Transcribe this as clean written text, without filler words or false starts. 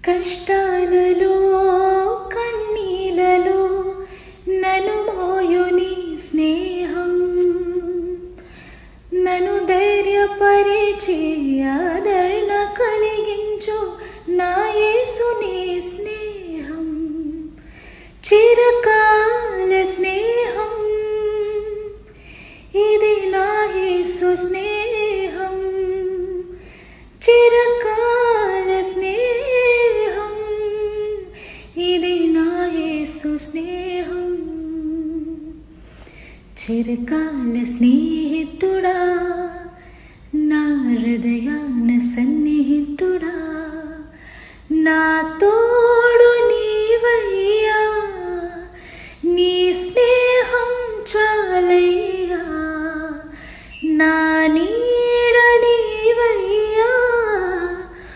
కష్టాలలో కన్నీలలో నన్ను మోయుని స్నేహం, నన్ను ధైర్యపరిచి ఆదరణ కలిగించు నా యేసుని స్నేహం, చిరకాల స్నేహం ఇది నా యేసు స్నేహం, చిరకాల స్నేహం ఇది నా యేసు స్నేహం. చిరకాల స్నేహితుడా, నా హృదయాన సన్నిహితుడా, నాతో